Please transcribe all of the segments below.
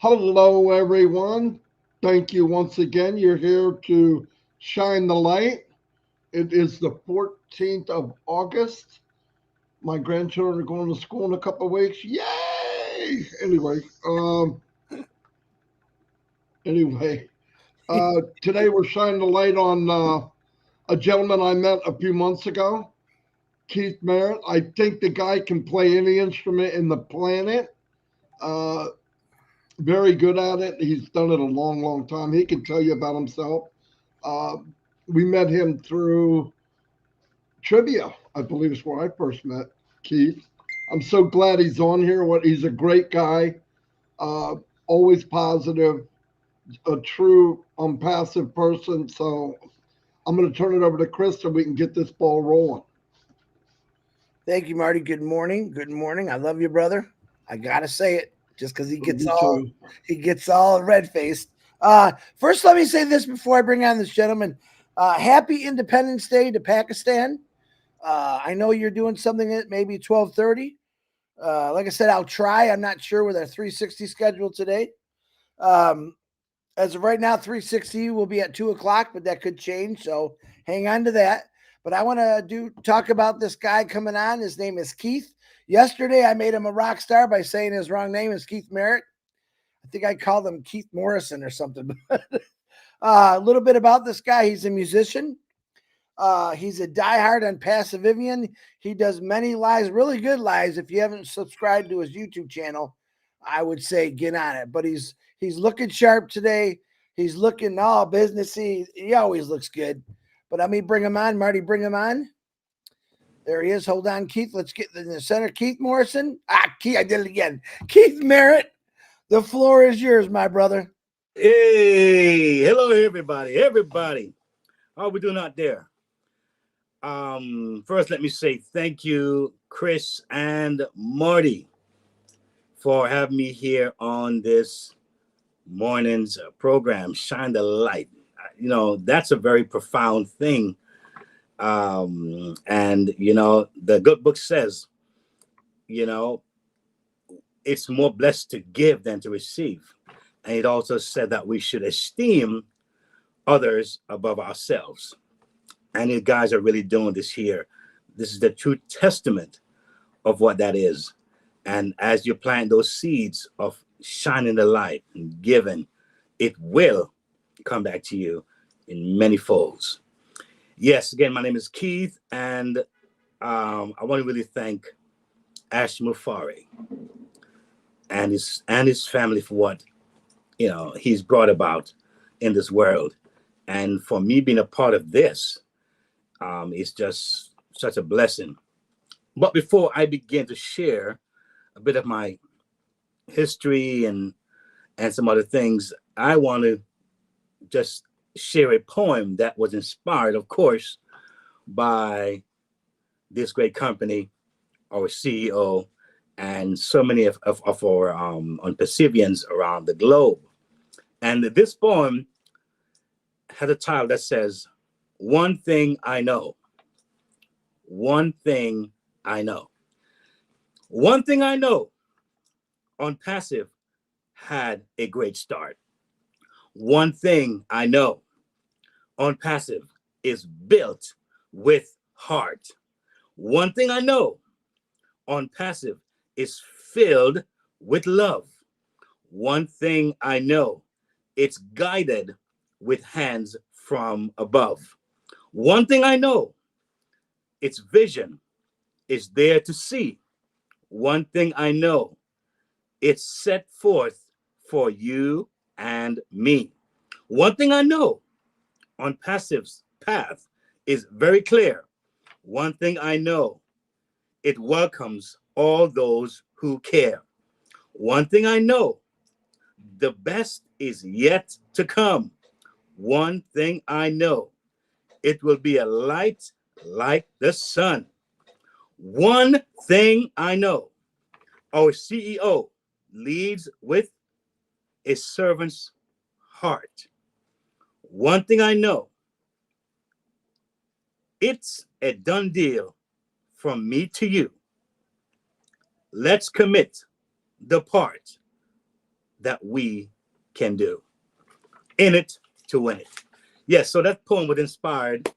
Hello, everyone. Thank you once again. You're here to shine the light. It is the 14th of August. My grandchildren are going to school in a couple of weeks. Yay! Anyway, today we're shining the light on a gentleman I met a few months ago, Keith Marrett. I think the guy can play any instrument in the planet. Uh, Very good at it. He's done it a long, long time. He can tell you about himself. Uh, we met him through trivia, I believe is where I first met Keith. I'm so glad he's on here. He's a great guy, uh, always positive, a true passive person. So I'm going to turn it over to Chris so we can get this ball rolling. Thank you, Marty. Good morning. Good morning. I love you, brother. I gotta say it just because he gets all red faced. First, let me say this before I bring on this gentleman. Happy Independence Day to Pakistan. I know you're doing something at maybe 12:30. Like I said, I'll try. I'm not sure with our 360 schedule today. As of right now, 360 will be at 2 o'clock, but that could change. So hang on to that. But I want to talk about this guy coming on. His name is Keith. Yesterday, I made him a rock star by saying his wrong name is Keith Marrett. I think I called him Keith Morrison or something. A little bit about this guy. He's a musician. He's a diehard OnPassive. He does many lives, really good lives. If you haven't subscribed to his YouTube channel, I would say get on it. But he's looking sharp today. He's looking all businessy. He always looks good. But let me bring him on. Marty, bring him on. There he is. Hold on, Keith. Let's get in the center. Keith Morrison. Keith, I did it again. Keith Marrett. The floor is yours, my brother. Hey, hello, everybody. Everybody. How are we doing out there? First, let me say thank you, Chris and Marty, for having me here on this morning's program, Shine the Light. That's a very profound thing. The good book says, it's more blessed to give than to receive. And it also said that we should esteem others above ourselves. And you guys are really doing this here. This is the true testament of what that is. And as you plant those seeds of shining the light and giving, it will come back to you in many folds. Yes, again, my name is Keith, and I want to really thank Ash Mufari and his family for what he's brought about in this world, and for me being a part of this. It's just such a blessing. But before I begin to share a bit of my history and some other things, I want to just share a poem that was inspired, of course, by this great company, our CEO, and so many of our OnPassivians around the globe. And this poem had a title that says, "One thing I know. One thing I know. One thing I know. OnPassive had a great start. One thing I know. OnPassive is built with heart. One thing I know. OnPassive is filled with love. One thing I know. It's guided with hands from above. One thing I know. Its vision is there to see. One thing I know. It's set forth for you and me. One thing I know. OnPassive's path is very clear. One thing I know. It welcomes all those who care. One thing I know. The best is yet to come. One thing I know. It will be a light like the sun. One thing I know. Our CEO leads with a servant's heart. One thing I know. It's a done deal from me to you. Let's commit the part that we can do. In it to win it. Yes, so that poem was inspired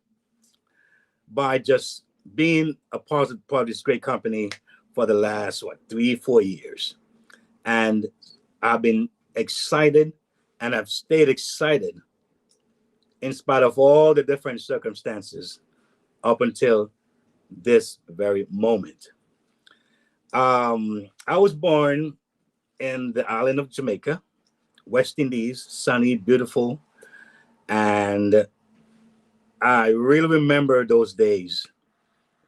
by just being a part of this great company for the last, 3-4 years. And I've been excited, and I've stayed excited in spite of all the different circumstances up until this very moment. I was born in the island of Jamaica, West Indies, sunny, beautiful. And I really remember those days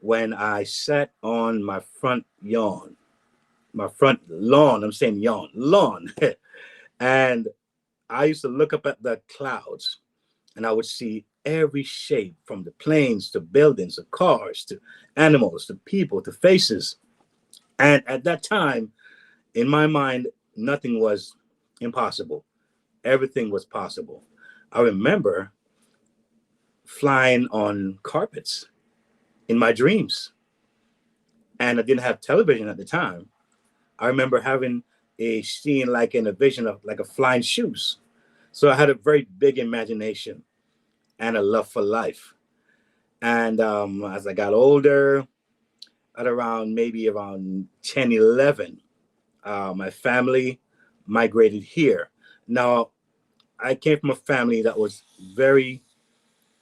when I sat on my front lawn, I'm saying lawn. And I used to look up at the clouds, and I would see every shape, from the planes to buildings to cars to animals to people to faces. And at that time, in my mind, nothing was impossible. Everything was possible. I remember flying on carpets in my dreams. And I didn't have television at the time. I remember having a scene like in a vision of like a flying shoes. So I had a very big imagination and a love for life. And as I got older, at maybe around 10, 11, my family migrated here. Now, I came from a family that was very,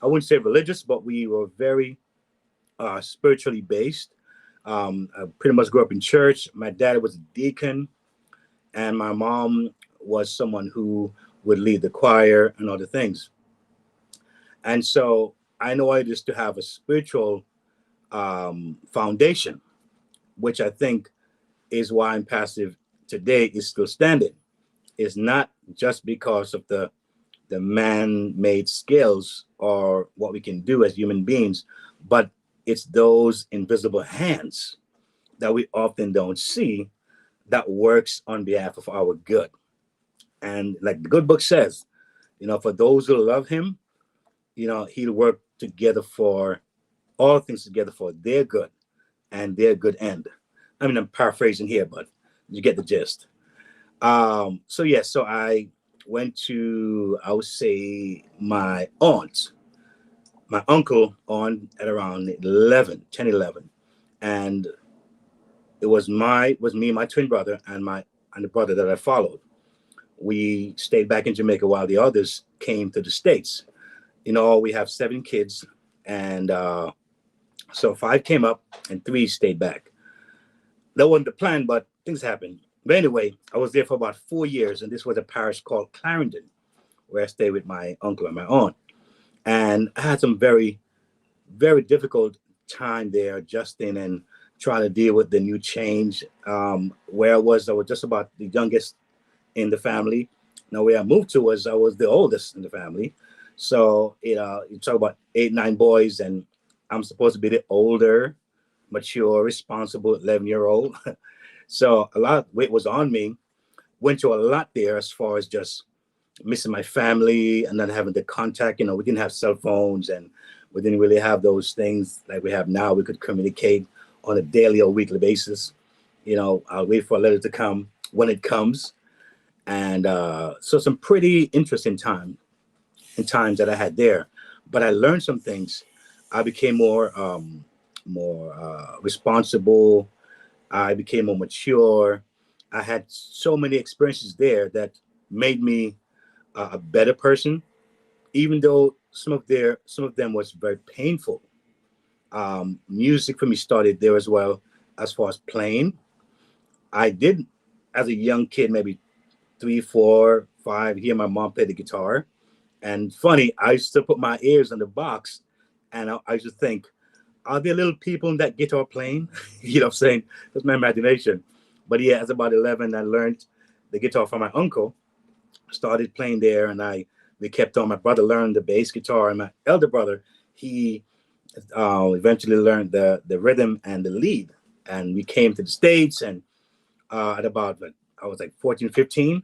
I wouldn't say religious, but we were very spiritually based. I pretty much grew up in church. My dad was a deacon, and my mom was someone who would lead the choir and other things. And so I know I used to have a spiritual foundation, which I think is why OnPassive today is still standing. It's not just because of the man-made skills or what we can do as human beings, but it's those invisible hands that we often don't see that works on behalf of our good. And like the good book says, for those who love him, he'll work together for all things together for their good and their good end. I mean, I'm paraphrasing here, but you get the gist. So I went to, I would say, my uncle on at around 10, 11. And it was me, my twin brother, and the brother that I followed. We stayed back in Jamaica while the others came to the States. We have 7 kids, and so 5 came up and 3 stayed back. That wasn't the plan, but things happened. But anyway, I was there for about 4 years, and this was a parish called Clarendon, where I stayed with my uncle and my aunt. And I had some very, very difficult time there adjusting and trying to deal with the new change. Where I was just about the youngest in the family. Now, where I moved to I was the oldest in the family. So, you talk about 8, 9 boys, and I'm supposed to be the older, mature, responsible 11-year-old. So a lot of weight was on me. Went through a lot there as far as just missing my family and not having the contact. We didn't have cell phones, and we didn't really have those things like we have now. We could communicate on a daily or weekly basis. I'll wait for a letter to come when it comes. And so some pretty interesting times that I had there. But I learned some things. I became more responsible. I became more mature. I had so many experiences there that made me a better person, even though some of them was very painful. Music for me started there as well. As far as playing, I did, as a young kid, maybe 3, 4, 5, hear my mom play the guitar. And funny, I used to put my ears on the box, and I used to think, are there little people in that guitar playing? You know what I'm saying? That's my imagination. But yeah, as about 11, I learned the guitar from my uncle, started playing there, and we kept on. My brother learned the bass guitar, and my elder brother, he eventually learned the rhythm and the lead. And we came to the States, and at about, I was like 14, 15.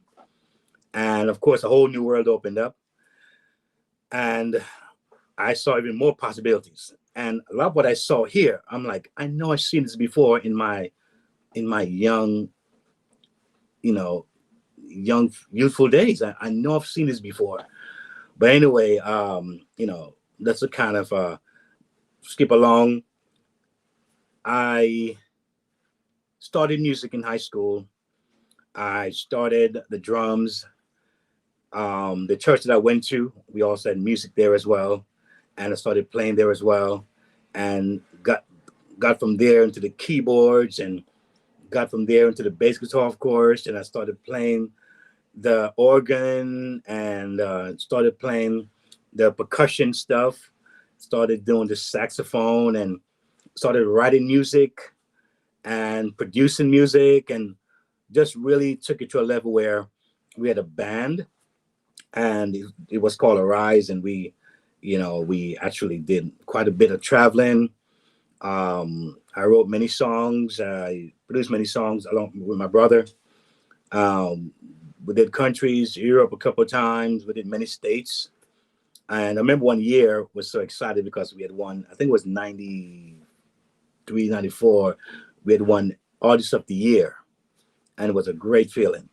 And of course, a whole new world opened up. And I saw even more possibilities. And a lot of what I saw here, I'm like, I know I've seen this before in my young, youthful days. I know I've seen this before, but anyway, that's a kind of skip along. I started music in high school. I started the drums. The church that I went to, we also had music there as well, and I started playing there as well, and got from there into the keyboards, and got from there into the bass guitar, of course, and I started playing the organ, and started playing the percussion stuff, started doing the saxophone, and started writing music and producing music, and just really took it to a level where we had a band, and it was called Arise, and we actually did quite a bit of traveling. I wrote many songs. I produced many songs along with my brother. We did countries, Europe a couple of times. We did many states. And I remember one year was so excited because we had won, I think it was 93, 94. We had won Artist of the Year. And it was a great feeling.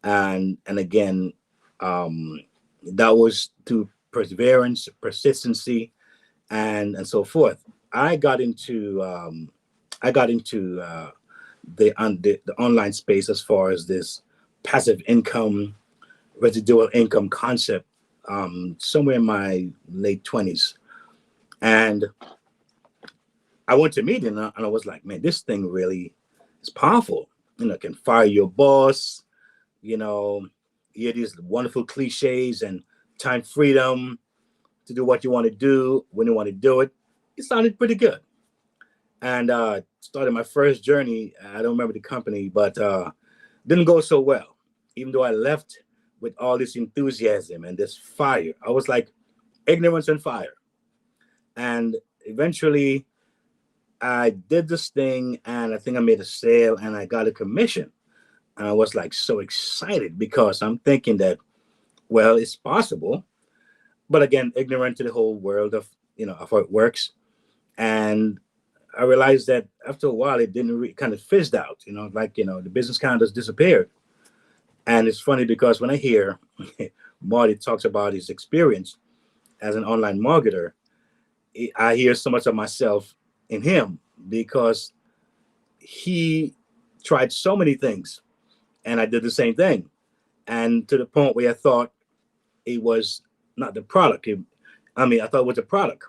And again, that was through perseverance, persistency, and so forth. I got into the online space as far as this passive income, residual income concept, somewhere in my late 20s. And I went to a meeting, and I was like, man, this thing really is powerful. Can fire your boss, you hear these wonderful cliches and time freedom to do what you want to do when you want to do it. It sounded pretty good. And started my first journey. I don't remember the company, but didn't go so well. Even though I left with all this enthusiasm and this fire, I was like ignorance and fire. And eventually I did this thing, and I think I made a sale, and I got a commission. And I was like so excited because I'm thinking that, well, it's possible. But again, ignorant to the whole world of how it works. And I realized that after a while, it didn't kind of fizzed out, the business kind of just disappeared. And it's funny because when I hear Marty talks about his experience as an online marketer, I hear so much of myself in him, because he tried so many things, and I did the same thing. And to the point where I thought it was not the product. I thought it was a product,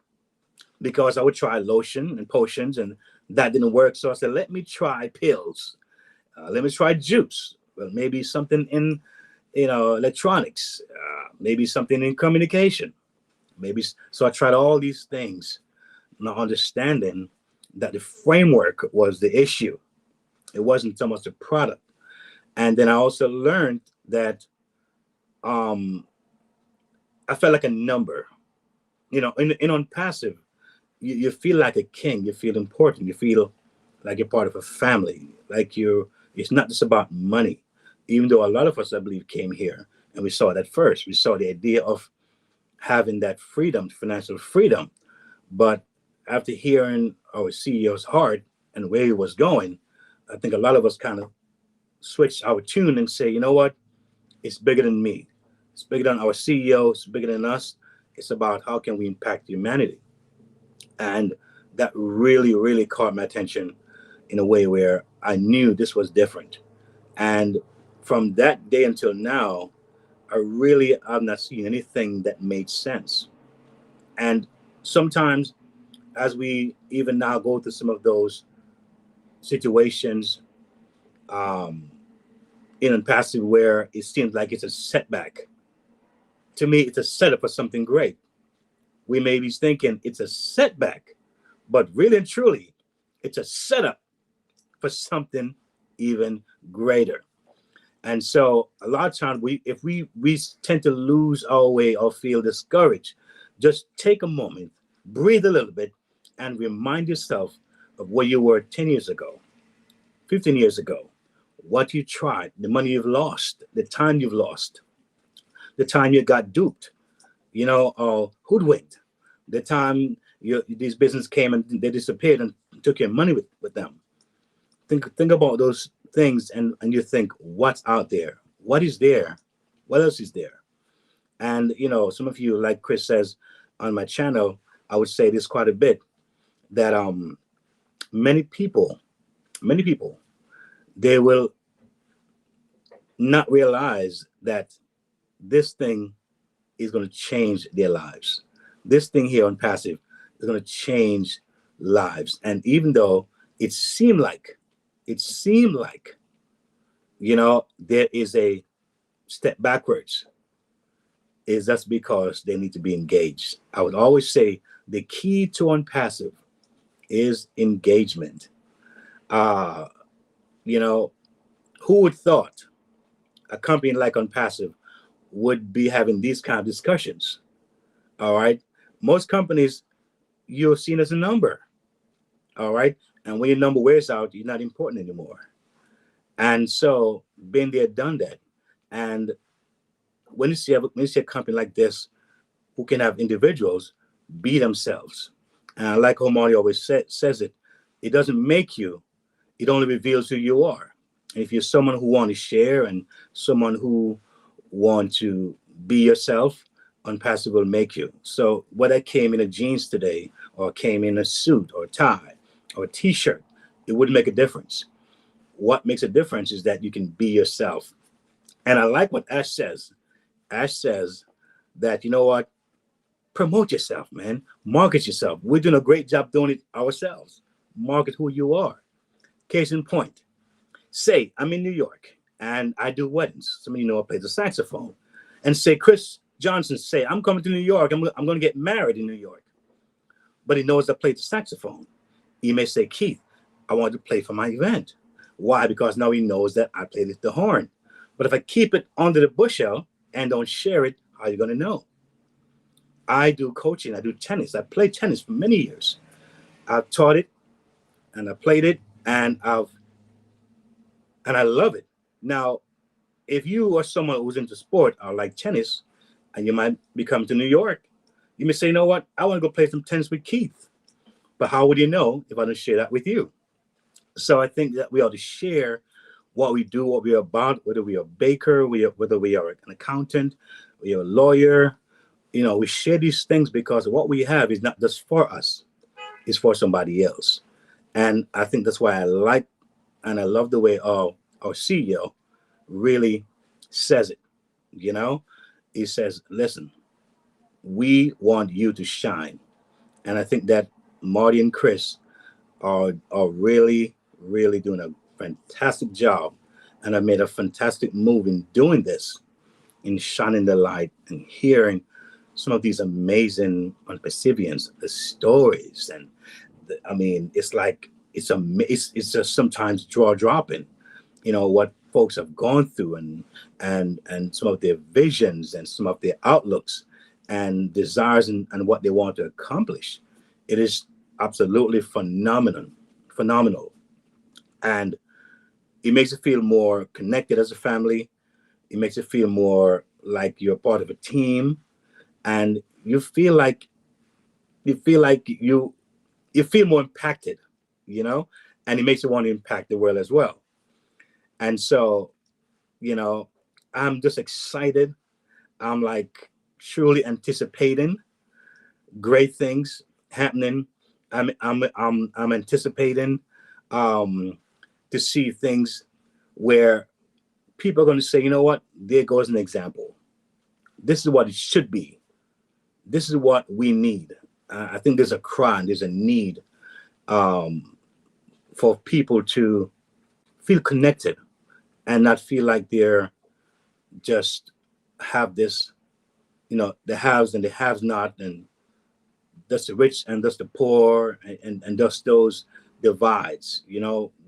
because I would try lotion and potions, and that didn't work. So I said, let me try pills. Let me try juice. Well, maybe something in, electronics, maybe something in communication. So I tried all these things, not understanding that the framework was the issue. It wasn't so much the product. And then I also learned that I felt like a number. In OnPassive, you feel like a king. You feel important. You feel like you're part of a family. It's not just about money. Even though a lot of us, I believe, came here and we saw that first. We saw the idea of having that freedom, financial freedom. But after hearing our CEO's heart and where he was going, I think a lot of us kind of switched our tune and say, you know what? It's bigger than me. It's bigger than our CEO. It's bigger than us. It's about how can we impact humanity. And that really, really caught my attention in a way where I knew this was different. And from that day until now, I've not seen anything that made sense. And sometimes, as we even now go through some of those situations in OnPassive where it seems like it's a setback, to me, it's a setup for something great. We may be thinking it's a setback, but really and truly, it's a setup for something even greater. And so a lot of times we tend to lose our way or feel discouraged. Just take a moment, breathe a little bit, and remind yourself of where you were 10 years ago, 15 years ago, what you tried, the money you've lost, the time you've lost, the time you got duped, hoodwinked, the time these businesses came and they disappeared and took your money with them. Think about those things, and you think, what's out there? what is there? What else is there? And some of you, like Chris says on my channel, I would say this quite a bit, that many people, they will not realize that this thing is going to change their lives. This thing here on Passive is going to change lives. And even though it seemed like, there is a step backwards, is that's because they need to be engaged. I would always say the key to OnPassive is engagement. Who would thought a company like OnPassive would be having these kind of discussions? All right. Most companies, you're seen as a number. All right. And when your number wears out, you're not important anymore. And so been there, done that. And when you see a company like this who can have individuals be themselves, and I like how Marty always says it, it doesn't make you, it only reveals who you are. And if you're someone who want to share and someone who want to be yourself, OnPassive will make you. So whether I came in a jeans today or came in a suit or tie or a t-shirt, it wouldn't make a difference. What makes a difference is that you can be yourself. And I like what Ash says. Ash says that, you know what, promote yourself, man. Market yourself. We're doing a great job doing it ourselves. Market who you are. Case in point, say I'm in New York and I do weddings. Some of you know I play the saxophone. And say Chris Johnson, say I'm coming to New York. I'm going to get married in New York. But he knows I play the saxophone. He may say, Keith, I want to play for my event. Why? Because now he knows that I play the horn. But if I keep it under the bushel and don't share it, how are you going to know? I do coaching. I do tennis. I played tennis for many years. I've taught it and I played it and I love it. Now, if you are someone who's into sport or like tennis and you might be coming to New York, you may say, you know what? I want to go play some tennis with Keith. But how would you know if I don't share that with you? So I think that we ought to share what we do, what we're about, whether we are a baker, whether we are an accountant, we are a lawyer. We share these things because what we have is not just for us, it's for somebody else. And I think that's why I like and I love the way our CEO really says it. He says, listen, we want you to shine. And I think that Marty and Chris are really, really doing a fantastic job and have made a fantastic move in doing this, in shining the light and hearing some of these amazing OnPassivians, the stories. And it's like, it's just sometimes jaw dropping, what folks have gone through and some of their visions and some of their outlooks and desires and what they want to accomplish. It is absolutely phenomenal. And it makes you feel more connected as a family. It makes you feel more like you're part of a team, and you feel like you feel more impacted, and it makes you want to impact the world as well. And so, I'm just excited. I'm like truly anticipating great things happening. I'm anticipating to see things where people are going to say, you know what, there goes an example. This is what it should be. This is what we need. I think there's a cry, there's a need for people to feel connected and not feel like they're just have this, the haves and the haves not, and just the rich and just the poor, and just those divides.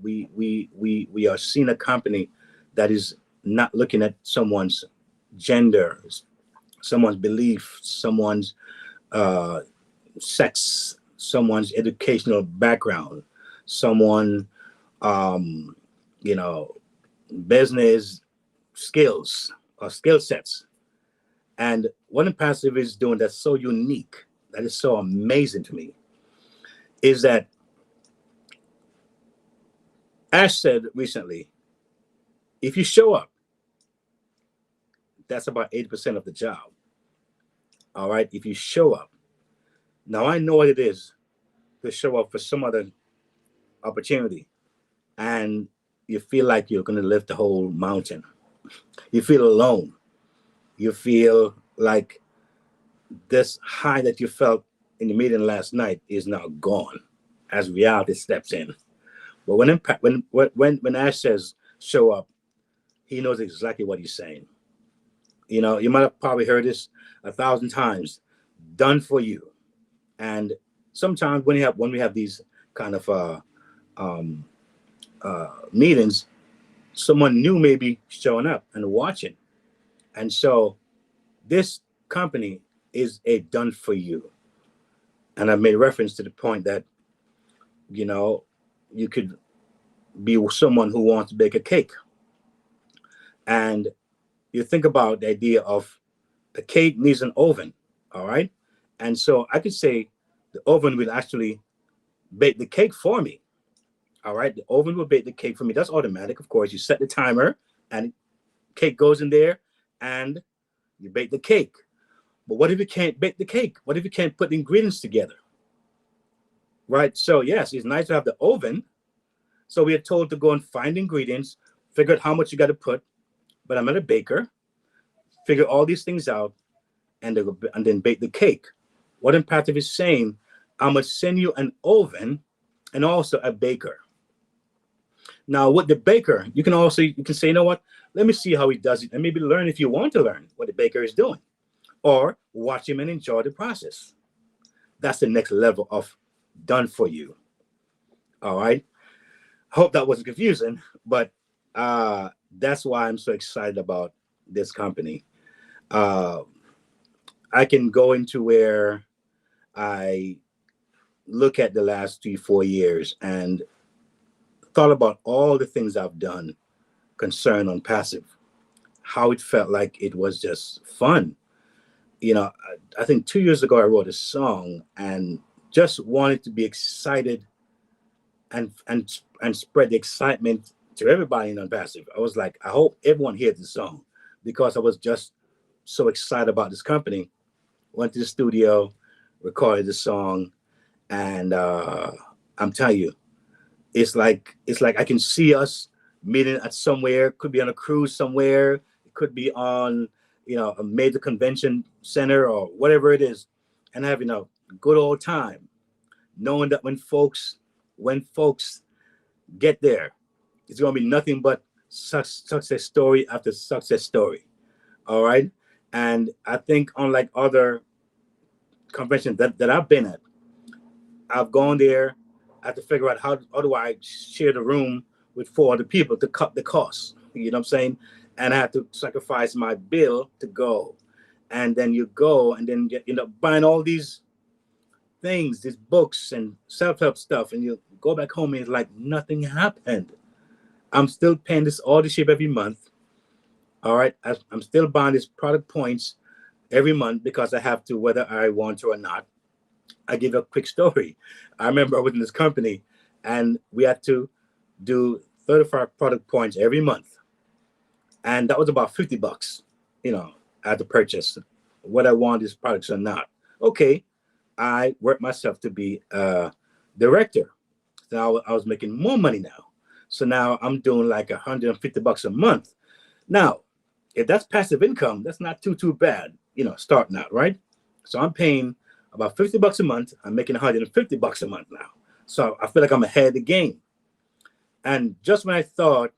We are seeing a company that is not looking at someone's gender, someone's belief, someone's sex, someone's educational background, someone business skills or skill sets. And what OnPassive is doing that's so unique, that is so amazing to me, is that Ash said recently, if you show up that's about 80% of the job. All right. If you show up, now I know what it is to show up for some other opportunity and you feel like you're going to lift the whole mountain. You feel alone. You feel like this high that you felt in the meeting last night is now gone as reality steps in. But when Ash says show up, he knows exactly what he's saying. You know, you might have probably heard this 1,000 times. Done for you. And sometimes when we have these kind of meetings, someone new may be showing up and watching. And so this company is a done for you. And I made reference to the point that, you know, you could be someone who wants to bake a cake. And you think about the idea of a cake needs an oven, all right? And so I could say the oven will actually bake the cake for me, all right? The oven will bake the cake for me. That's automatic, of course. You set the timer and cake goes in there and you bake the cake. But what if you can't bake the cake? What if you can't put the ingredients together? Right? So yes, it's nice to have the oven. So we are told to go and find ingredients, figure out how much you got to put. But I'm not a baker. Figure all these things out and then bake the cake. What Imperative is saying, I'm going to send you an oven and also a baker. Now with the baker, you can say, you know what? Let me see how he does it and maybe learn if you want to learn what the baker is doing. Or watch him and enjoy the process. That's the next level of done for you. All right. Hope that wasn't confusing, but that's why I'm so excited about this company. I can go into where I look at the last 3-4 years and thought about all the things I've done concerned OnPassive, how it felt like it was just fun. You know, I think 2 years ago I wrote a song and just wanted to be excited and spread the excitement to everybody in OnPassive. I was like, I hope everyone hears this song because I was just so excited about this company. Went to the studio, recorded the song, and I'm telling you, it's like I can see us meeting at somewhere. Could be on a cruise somewhere. It could be on, you know, a major convention center or whatever it is, and having a good old time, knowing that when folks get there, it's gonna be nothing but success story after success story. All right. And I think unlike other conventions that I've been at, I've gone there, I have to figure out how do I share the room with 4 other people to cut the cost. You know what I'm saying? And I have to sacrifice my bill to go. And then you go and then you end up buying all these things, these books and self-help stuff, and you go back home and it's like nothing happened. I'm still paying this authorship every month. All right. I'm still buying these product points every month because I have to, whether I want to or not. I give a quick story. I remember I was in this company and we had to do 35 product points every month. And that was about $50, you know, I had to purchase whether I want these products or not. Okay. I worked myself to be a director. So I was making more money now. So now I'm doing like $150 a month. Now, if that's passive income, that's not too bad, you know, starting out, right? So I'm paying about $50 a month. I'm making $150 a month now. So I feel like I'm ahead of the game. And just when I thought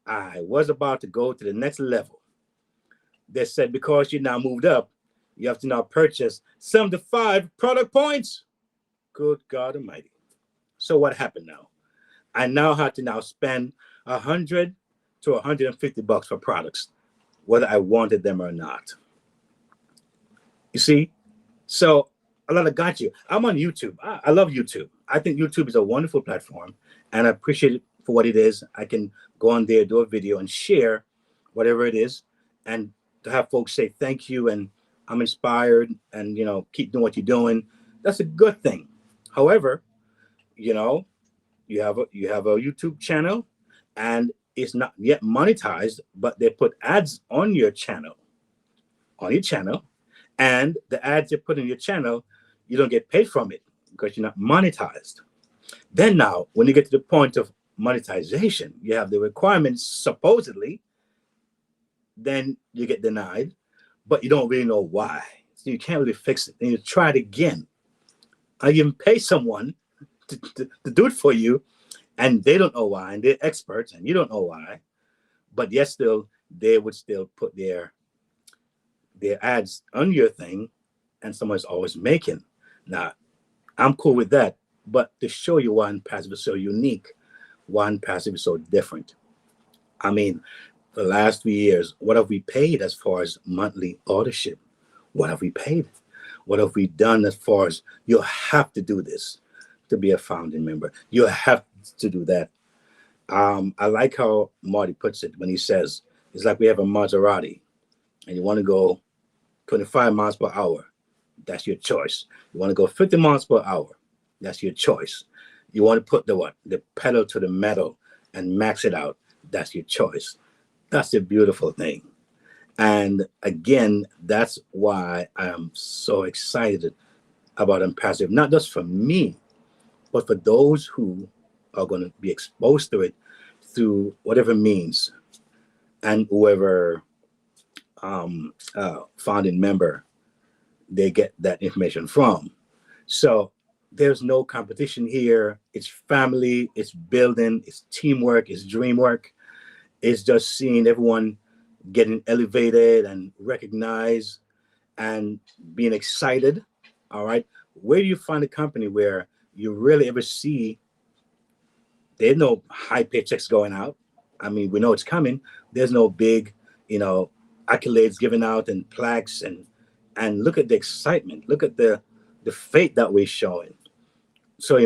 I was about to go to the next level, they said, because you now moved up, you have to now purchase 75 product points. Good God Almighty. So what happened now? I now had to now spend $100 to $150 for products, whether I wanted them or not. You see? So a lot of got you. I'm on YouTube. I love YouTube. I think YouTube is a wonderful platform, and I appreciate it for what it is. I can go on there, do a video, and share whatever it is, and to have folks say thank you and I'm inspired, and you know, keep doing what you're doing. That's a good thing. However, you know, you have a YouTube channel, and it's not yet monetized, but they put ads on your channel. on your channel, and the ads you put in your channel, you don't get paid from it because you're not monetized. Then now, when you get to the point of monetization, you have the requirements supposedly, then you get denied, but you don't really know why. So you can't really fix it. And you try it again. I even pay someone to do it for you, and they don't know why, and they're experts, and you don't know why. But yet still, they would still put their ads on your thing, and someone's always making. Now, I'm cool with that, but to show you why OnPassive is so unique, why OnPassive is so different. I mean, for the last 3 years, what have we paid as far as monthly authorship? What have we paid? What have we done as far as you have to do this to be a founding member? You have to do that. I like how Marty puts it when he says, it's like we have a Maserati and you want to go 25 miles per hour. That's your choice. You want to go 50 miles per hour. That's your choice. You want to put the pedal to the metal and max it out. That's your choice. That's the beautiful thing. And again, that's why I am so excited about OnPassive, not just for me, but for those who are going to be exposed to it through whatever means, and whoever founding member they get that information from. So there's no competition here. It's family, it's building, it's teamwork, it's dream work. It's just seeing everyone getting elevated and recognized and being excited. All right. Where do you find a company where you really ever see there's no high paychecks going out? I mean, we know it's coming. There's no big, accolades given out and plaques, and look at the excitement. Look at the faith that we're showing. So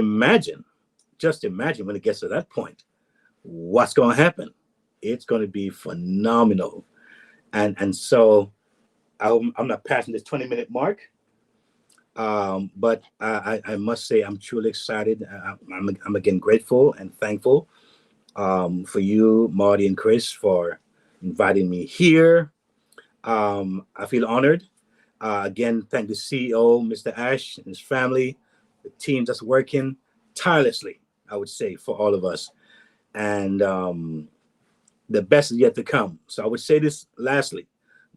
just imagine when it gets to that point, what's going to happen? It's going to be phenomenal. And so I'm not passing this 20-minute mark, but I must say I'm truly excited. I'm again grateful and thankful for you, Marty and Chris, for inviting me here. I feel honored. Again, thank the CEO, Mr. Ash, and his family, the team that's working tirelessly, I would say, for all of us. And the best is yet to come. So I would say this lastly,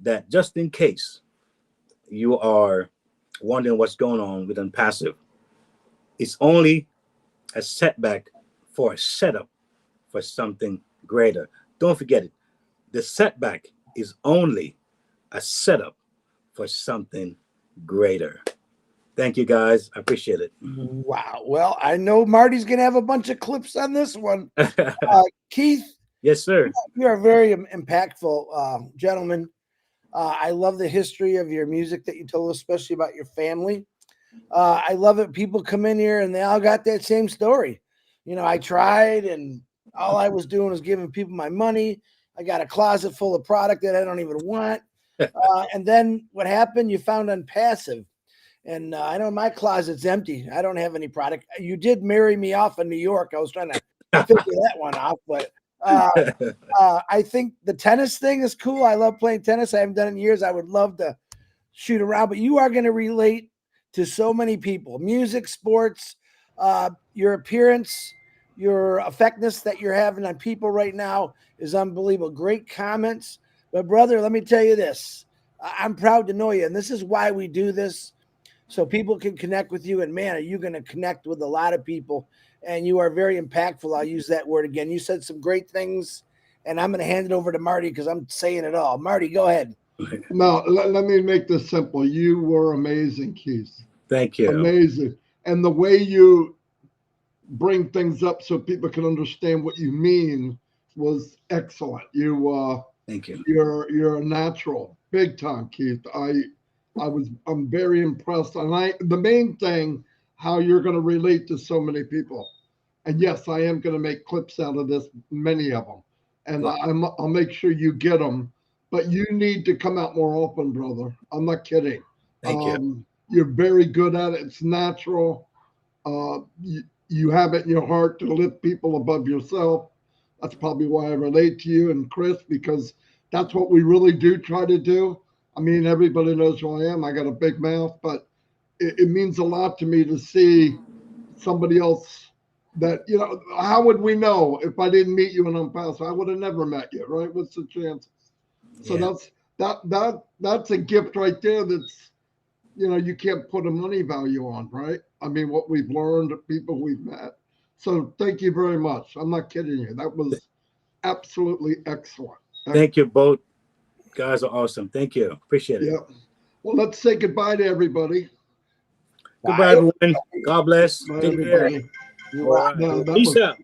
that just in case you are wondering what's going on with OnPassive, it's only a setback for a setup for something greater. Don't forget it. The setback is only a setup for something greater. Thank you, guys. I appreciate it. Wow. Well, I know Marty's going to have a bunch of clips on this one. Keith. Yes, sir. You are a very impactful gentleman. I love the history of your music that you told us, especially about your family. I love it. People come in here and they all got that same story. I tried and all I was doing was giving people my money. I got a closet full of product that I don't even want. And then what happened? You found OnPassive. And I know my closet's empty. I don't have any product. You did marry me off in New York. I was trying to figure that one out, but I think the tennis thing is cool. I love playing tennis. I haven't done it in years. I would love to shoot around, but you are going to relate to so many people. Music, sports, your appearance, your effectiveness that you're having on people right now is unbelievable. Great comments. But brother, let me tell you this. I'm proud to know you, and this is why we do this, so people can connect with you. And man, are you going to connect with a lot of people? And you are very impactful. I'll use that word again. You said some great things, and I'm going to hand it over to Marty because I'm saying it all. Marty, go ahead. No, let me make this simple. You were amazing, Keith. Thank you. Amazing. And the way you bring things up so people can understand what you mean was excellent. Thank you. You're a natural, big time, Keith. I'm very impressed. And the main thing, how you're going to relate to so many people. And yes, I am going to make clips out of this, many of them. And I'll make sure you get them. But you need to come out more open, brother. I'm not kidding. Thank you. You're very good at it. It's natural. You have it in your heart to lift people above yourself. That's probably why I relate to you and Chris, because that's what we really do try to do. I mean, everybody knows who I am. I got a big mouth, but it means a lot to me to see somebody else that, you know, how would we know if I didn't meet you in OnPassive? I would have never met you, right? What's the chances? So that's a gift right there. That's, you know, you can't put a money value on, right? I mean, what we've learned, people we've met. So thank you very much. I'm not kidding you. That was absolutely excellent. Thank you both. Guys are awesome. Thank you. Appreciate it. Yeah. Well, let's say goodbye to everybody. Goodbye, everyone. God bless. Bye, Take care. everybody. You All rock. right. No, that Peace was out.